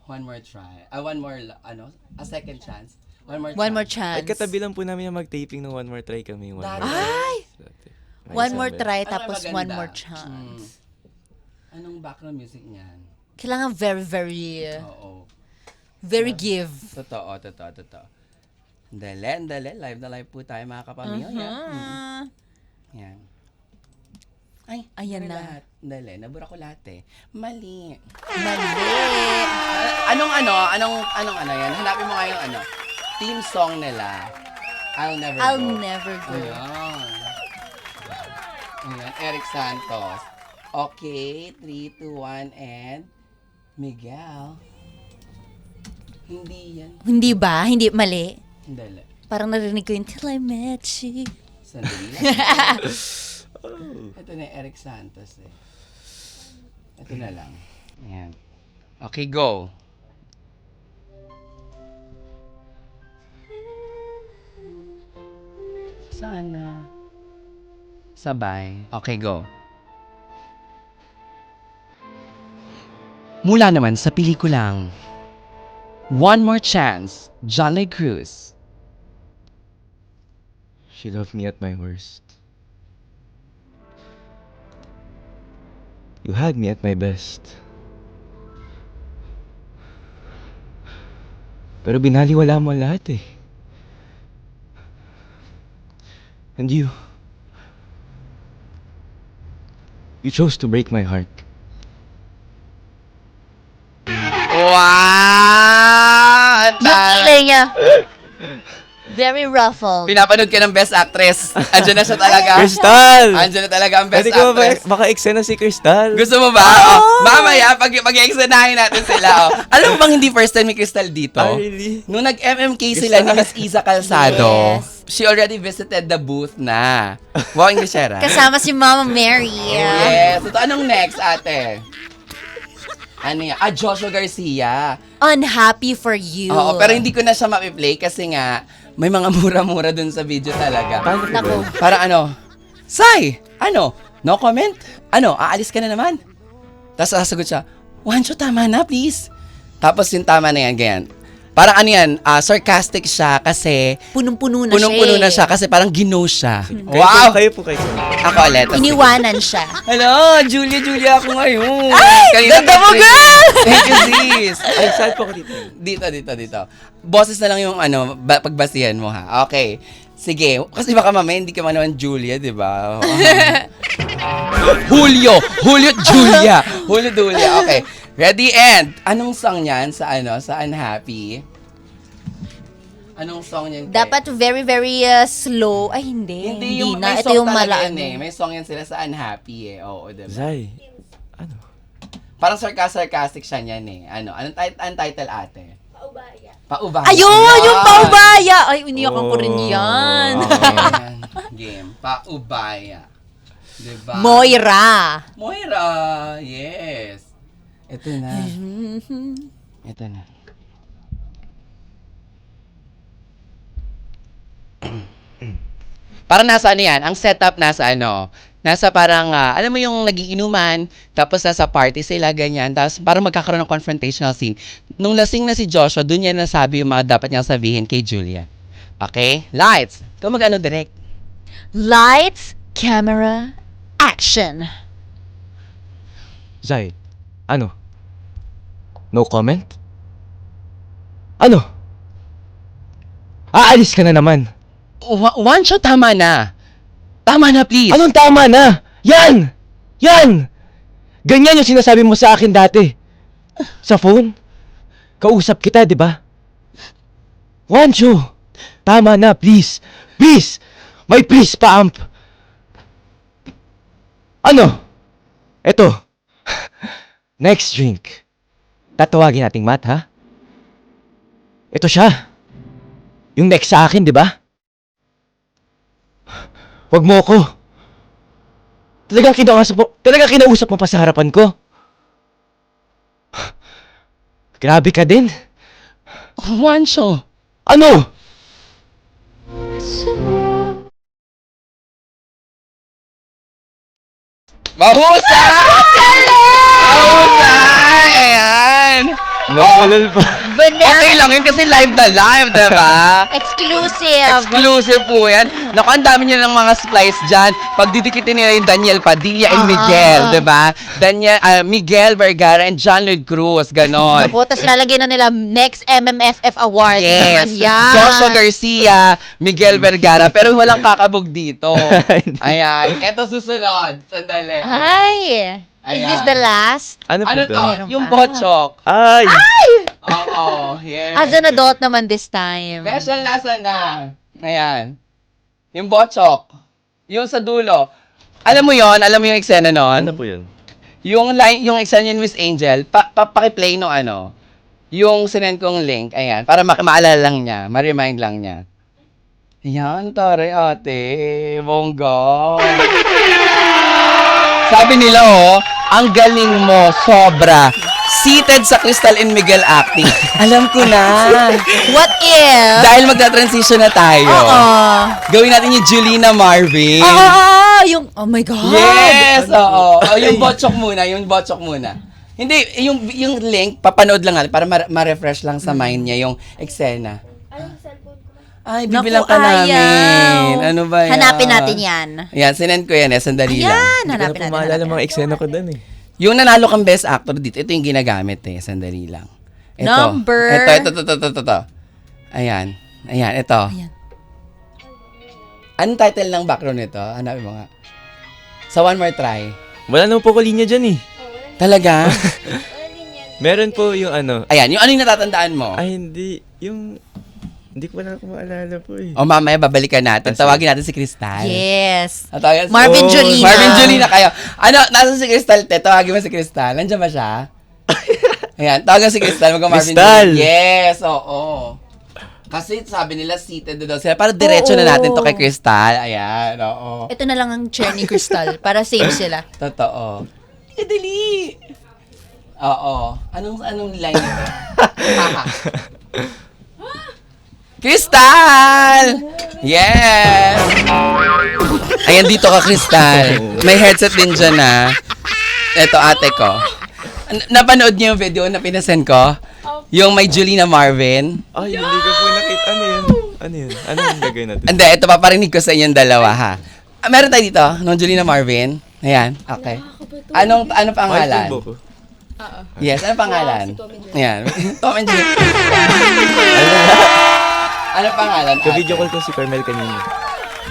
One More Try? A Second Chance. One more chance. Ay, katabi lang po namin yung mag-taping ng One More Try kami. Ay! May One isang more bell. try, Ano tapos maganda? one more chance. Anong background music niyan? Kailangan very Oo. give. Totoo. Dali. Live na live po tayo mga kapamilya. Yan. Ay, Ayan sorry na. Lahat. Dali, nabura ko lahat eh. Mali. Mali. Anong yan? Hanapin mo nga yung theme song nila. I'll Never I'll Go. never go. Ayan, Eric Santos. Okay, 3, 2, 1, and Miguel. Hindi yan. Hindi ba? Hindi mali. Dali. Parang narinig ko yung Till I Met You. Sandali lang. Ito na yung Eric Santos eh. Ito na lang. Ayan. Okay, go. Sana. Sabay. Okay, go. Mula naman sa pelikulang One More Chance, John Lloyd Cruz. She loved me at my worst. You had me at my best. Pero binaliwala mo ang lahat eh. And you chose to break my heart. Wow! Leia. Very ruffled. Pinapanood ka ng Best Actress. Andiyan na siya talaga. Crystal! Andiyan na talaga ang Best Pwede ko ba Actress. maka-eksena si Crystal? Gusto mo ba? Mamaya, pag-exanahin natin sila. Alam mo bang hindi first time ni Crystal dito? Ah, really? Nung nag-MMK sila ni Miss Isa Calzado, Yes. she already visited the booth na. Wow, Englishera. Kasama si Mama Mary. Yes. Ito, anong next, ate? Ano yan? Joshua Garcia. Unhappy for you. Oo, pero hindi ko na siya mapi-play kasi nga, may mga mura-mura dun sa video talaga. Nako. Para Sai, no comment? Aalis ka na naman? Tapos sasagot siya, Juancho, tama na, please. Tapos yung tama na yan, ganyan. Parang sarcastic siya kasi Punong-puno na punong-puno siya. na siya kasi parang gino siya. Wow! Wow! Kayo po kayo. Ako ulit. Tapos- Iniwanan siya. Hello, Julia ako ngayon. Ay! Ganda mo, girl! Thank you, sis. Ay, saan po ako dito? Dito. Boses na lang yung pagbasihan mo ha. Okay. Sige. Kasi baka mamaya hindi ka man naman Julia, di ba? Julio, Julia. Okay. Ready and anong song niyan sa Unhappy? Anong song niyan? Dapat very slow. Ay, hindi. Hindi yung na. may Ito song yung talaga malaan. yan eh. May song yan sila sa Unhappy eh. Oo, diba? Zay, ano? Parang sarcastic siya niyan eh. Anong title ate? Paubaya. Ayun! Yung paubaya! Ay, uniyakan ko rin Oh. yan. Ayan. Game. Paubaya. Diba? Moira. Moira. Yes. Ito na. Ito na. Parang nasa ano yan, ang setup nasa ano, nasa parang, alam mo yung nagiinuman, tapos nasa party sila, ganyan, tapos parang magkakaroon ng confrontational scene. Nung lasing na si Joshua, dun niya nasabi yung mga dapat niyang sabihin kay Julia. Okay? Lights! Ikaw mag-ano direct? Lights, camera, action. Zay, ano? No comment? Ano? Aalis ka na naman. Wancho, tama na. Tama na, please. Anong tama na? Yan! Yan! Ganyan yung sinasabi mo sa akin dati. Sa phone? Kausap kita, di ba? Wancho! Tama na, please. Please! May please pa, Amp. Ano? Eto. Next drink. Tatawagin nating Matt, ha? Ito siya. Yung next sa akin, di ba? Wag mo ako. Talagang kinausap mo pa sa harapan ko. Grabe ka din. Wancho. Ano? Mahusay! Mahusay! Ayan! Makulal pa. Okay lang yun kasi live na live, diba? Exclusive. Exclusive po yan. Naku, ang dami nyo ng mga splice dyan. Pag didikitin nila yung Daniel Padilla and Miguel, diba? Miguel Vergara and John Lloyd Cruz, ganon. Opo, tapos lalagyan na nila next MMFF award. Yes. Yan. Joshua Garcia, Miguel Vergara, pero walang kakabog dito. Ayan. Eto susunod. Sandali. Ay! Is Ayan. this the last? Ano Ano po to? to? Yung botchok. Ay! Oo. Yes. As an adult naman this time. Special nasa na. Ayan. Yung botchok. Yung sa dulo. Alam mo yon? Alam mo yung eksena nun? Ano po yun? Yung line, yung eksena ni Miss Angel, paki-play no ano. Yung sinend kong link, ayan, para maalala lang niya, ma-remind lang niya. Ayan, tare ate, bongga. Sabi nila, ang galing mo, sobra. Seated sa Crystal and Miguel acting. Alam ko na. What if? Dahil magta-transition na tayo. Oo. Gawin natin yung Julina Marvin. Yung, oh my God. Yes, oo. Yung botchok muna. Hindi, yung link, papanood lang natin para ma-refresh lang sa mind niya yung eksena. Ay, bibilang ka namin. ayaw. Ano ba yan? Hanapin natin yan. Yan, sinend ko yan sandali lang. Ayan, Hindi ko na hanapin po natin. maalala hanapin mga eksena ko doon eh. Yung nanalo kang best actor dito, ito yung ginagamit sandali lang. Ito. Number. Ito. Ayan, ito. Ayan. Anong title ng background nito? Hanapin mo nga. Sa One More Try. Wala naman po ko linya dyan eh. Talaga? Meron po yung ano. Ayan, yung ano yung natatandaan mo? Ay, hindi. Hindi ko na maalala po eh. O mamaya babalikan natin. Tawagin natin si Crystal. Yes. Tawagin Marvin Jolina. Marvin Jolina kayo. Ano, nasa si Crystal, tawagin mo si Crystal. Nandiyan ba siya? Ayan, tawagan si Crystal. Marvin Crystal! Jolina. Yes, oo. Kasi sabi nila seated na daw sila. Para diretso na natin to kay Crystal. Ayan, oo. Ito na lang ang chair ni Crystal para safe sila. Totoo. Dali. Oo. Anong line nito? Crystal! Yes! Ayan, dito ka, Crystal. May headset din dyan, ha? Ito, ate ko. Napanood niyo yung video na pinasend ko? Yung may Julina Marvin? Ay, hindi ko po nakita. Ano yun? Ano yung gagawin natin? Hindi, ito paparinig ko sa inyong dalawa, ha? Meron tayo dito, nung Julina Marvin. Ayan, okay. Ano pangalan? Yes, ano pangalan? Ayan, Tom and Jerry. Ano pangalan? Ka-video call ko si Carmel kanina.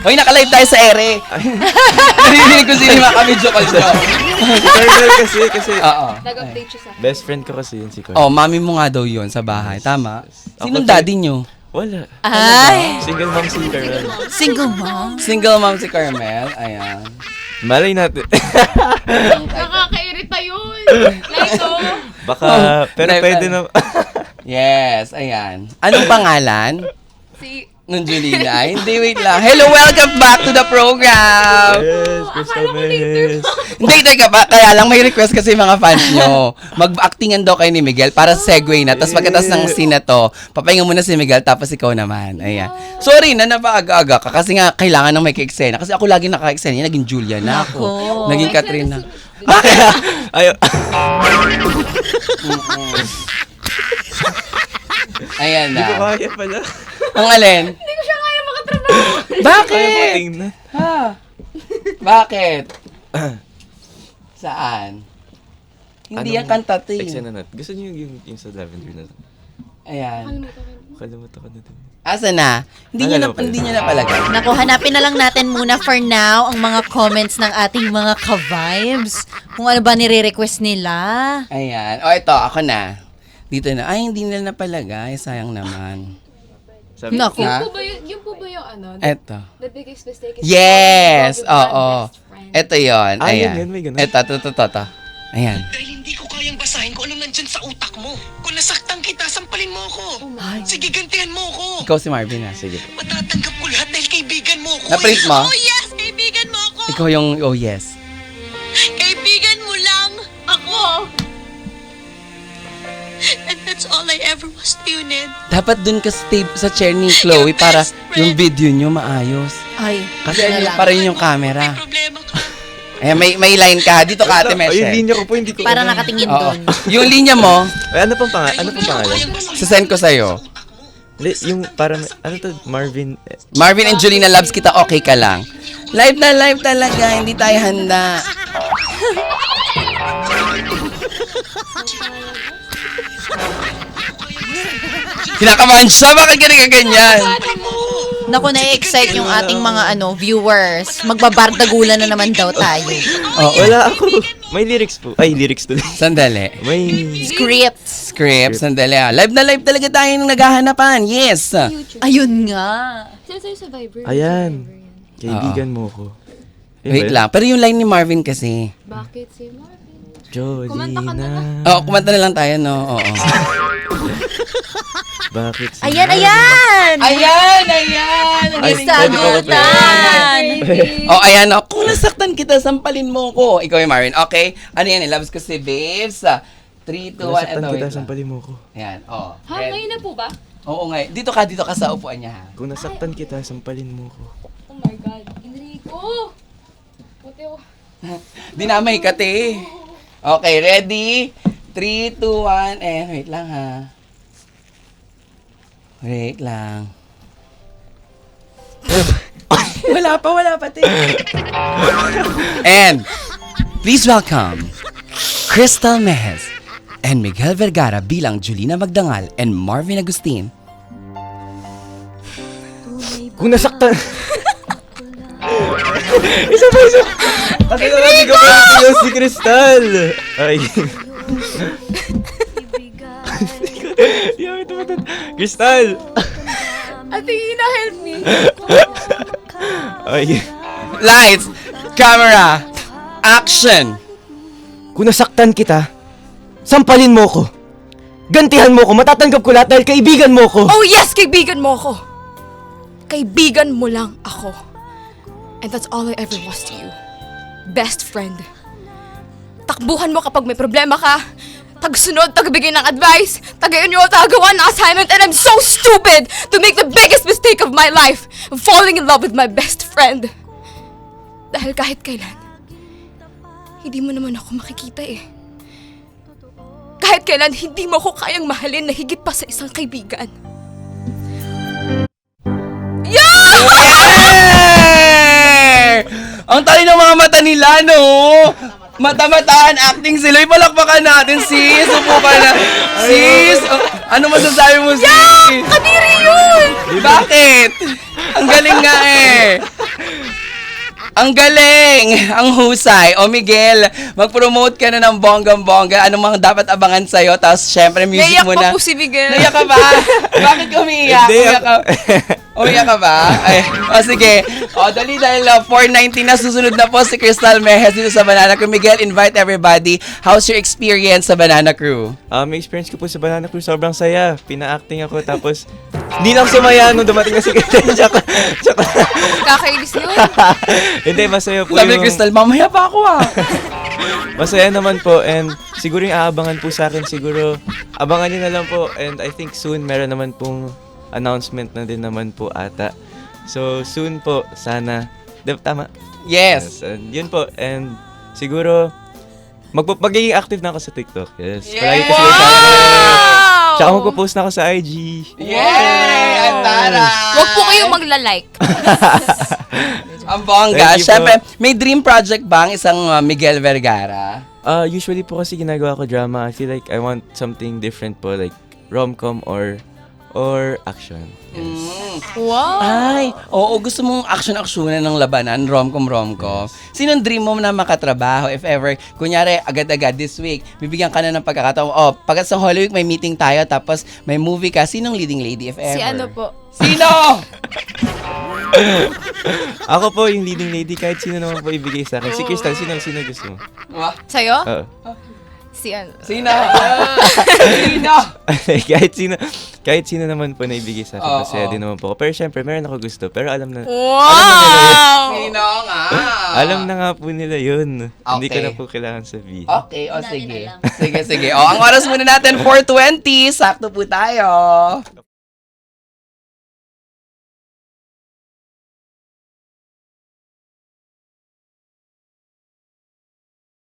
Hoy, naka-live tayo sa ere. Narinig ko sino yung mga ka-video call nyo. Si Carmel kasi Oo. Nag-update siya sa best friend ko kasi yun si Carmel. Oh, mami mo nga daw yun sa bahay. Tama? Sinong Ako daddy nyo? Wala. Ay, Single mom si Carmel. single mom. Single mom si Carmel. Ayan. Malay natin. Nakakairita yun. Like, Baka, pero Live pwede na. na. Yes, ayan. Anong pangalan? si Nung Julina. Hindi, wait lang. Hello, welcome back to the program. Yes, Crystal Mess. Hindi, teka pa. Kaya lang may request kasi mga fans nyo. Mag-actingan daw kayo ni Miguel para segue na. Tapos pagkatas ng scene na to, papahinga muna si Miguel tapos ikaw naman. Ayan. Sorry na napaaga-aga ka kasi nga kailangan ng may ka-eksena. Kasi ako lagi naka-eksena. Naging Julia na ako. Nako. Naging Katrina. Ayo. Ayan Hindi ko na. kaya pala. Ang alin? Hindi ko siya kaya makatrabaho. Kaya po Bakit? tingnan. Ha? Bakit? Saan? Hindi yan kanta to eh. Eksena natin. Gusto niyo yung sa Lavender na to? Ayan. Kalimutan ko na to. Asa na? Hindi niya na palagay. Naku, hanapin na lang natin muna for now ang mga comments ng ating mga ka-vibes. Kung ano ba nire-request nila. Ayan. O ito, ako na. Dito na. Ay, hindi nila napalagay. Sayang naman. Sabi, Naku. Ha? Yung po ba yung ano? Eto. The biggest mistake is Yes! falling in love with Oo. my best friend. Ito yun. Ah, Ayan. yun, may ganun. Ito. Ayan. Dahil hindi ko kayang basahin kung anong nandyan sa utak mo. Kung nasaktan kita, sampalin mo ako. Sige, gantihan mo ako. Ikaw si Marvin ha. sige. Matatanggap ko lahat dahil kaibigan mo ako. Na-print mo? Oh yes, kaibigan mo ako. Ikaw yung, oh yes. Kaibigan mo lang ako. And that's all I ever was to you, Ned. Dapat dun ka sa chair ni Chloe para yung video nyo maayos. Ay, Kasi yun na lang. para yun yung camera. May problema ka. Ayan, may line ka. Dito ka, Ate Ay, yung Meshe. linya ko po, hindi ko. Para nakatingin Oo. doon. Yung linya mo, Ay, ano pang pangalan? sasend ko sa'yo. Hindi, yung para, ano to, Marvin. Marvin and Julina loves kita, okay ka lang. Live na live talaga, hindi tayo handa. Kinakabahan siya, bakit ganyan? Naku, na-excite yung ating mga viewers. Magbabardagulan na naman daw tayo. Oo. Wala ako. May lyrics po. Ay, lyrics tuloy. Sandali. May, Scripts. Script, sandali. Live na live talaga tayo ng naghahanapan. Yes. Ayun nga. Sino sa'yo sa Viber? ayan. Kaibigan mo ko. Wait lang. Pero yung line ni Marvin kasi. Bakit si Marvin? Jolina. Kumanta ka na Oo, kumanta na lang tayo, no? Oo. Bakit si Ayan, ayan! Ayan! Ang Ay, galing pwede ko ba Sagutan! Oh, ayan, oh. Kung nasaktan kita, sampalin mo ko. Ikaw yung Marvin. Okay? Ano yan? Loves ko si Babes. 3, 2, 1. Nasaktan kita, sampalin mo ko. Ayan, oh. Ha? Ngayon na po ba? Oo nga. Dito ka sa upuan niya, ha? Kung nasaktan kita, sampalin mo ko. Oh my God. Enrico! Puti ko. Dinamay ka, te. Okay, ready? 3, 2, 1, and wait lang, ha? Wait lang. wala pa, te. And, please welcome, Crystal Mejes and Miguel Vergara bilang Julina Magdangal and Marvin Agustin. Kung nasaktan... isa. Kasi nalabi ko pa yung si Crystal. Ay. Yaw, ito ba ito? Crystal! Ate Ina, help me! Ay. Lights, camera, action! Kung nasaktan kita, sampalin mo ko. Gantihan mo ko, matatanggap ko lahat dahil kaibigan mo ko. Oh yes, kaibigan mo ako. Kaibigan mo lang ako. And that's all I ever was to you. Best friend. Takbuhan mo kapag may problema ka. Tagsunod, tagbigay ng advice. Tagayon yung tagawa ng assignment. And I'm so stupid to make the biggest mistake of my life. Falling in love with my best friend. Dahil kahit kailan, hindi mo naman ako makikita eh. Kahit kailan, hindi mo ako kayang mahalin na higit pa sa isang kaibigan. Hey! Ang tali ng mga mata nila, no? Mata-mataan, acting sila. Ipalakpakan natin, sis. Upo ka na. Sis! Ano masasabi mo, sis? Kadiri yun! Bakit? Ang galing nga eh. Ang galing! Ang husay. O Miguel, mag-promote ka na ng bonggang-bongga. Anong mga dapat abangan sa'yo? Tapos syempre music Naiyak mo pa na. po si Miguel. Naiyak ka ba? Bakit ka umiiyak? Hindi, Umiyak ka. Umiyak ka ba? Ay, sige. Dali dahil 4:19 na, susunod na po si Crystal Mejes dito sa Banana Crew. Miguel, invite everybody. How's your experience sa Banana Crew? May experience ko po sa Banana Crew, sobrang saya. Pina-acting ako, tapos hindi lang sumaya nung dumating na si Crystal. Tsaka. Kakainis yun. Hindi, masaya po Sabi ni Crystal, mamaya pa ako Masaya naman po, and siguro yung aabangan po sa akin, siguro abangan nyo na lang po, and I think soon meron naman pong announcement na din naman po ata. So soon po, sana. Tama? Yes. And yun po, and siguro magiging active na ako sa TikTok. Yes. Palagi kasi sa Tsaka magpo-post na ako sa IG. Yay! Ang taray! Huwag po kayong magla-like. Ang bongga. Thank you po. Siyempre, may dream project ba ang isang Miguel Vergara? Usually po kasi ginagawa ko drama. I feel like I want something different po, like rom-com or action. Yes. Wow. Ay, oo, gusto mong action-actionan ng labanan, rom-com. Sinong dream mo na makatrabaho? If ever, kunyari, agad-agad this week, bibigyan ka na ng pagkakataon. Pagkat sa Holy Week, may meeting tayo, tapos may movie ka. Sinong leading lady, if ever? Si ano po? Sino? Ako po yung leading lady, kahit sino naman po ibigay sa akin. Si Crystal, sino gusto mo? Sa'yo? Oo. Si ano? Sino? Sino? kahit sino naman po na ibigay sa akin, Oo. masaya din naman po ako. Pero syempre, meron ako gusto. Pero alam na Wow! Sino nga? alam na nga po nila yun. Hindi ko Okay. na po kailangan sabihin. Okay, Natin sige. alam. Sige. Ang oras muna natin, 4:20. Sakto po tayo.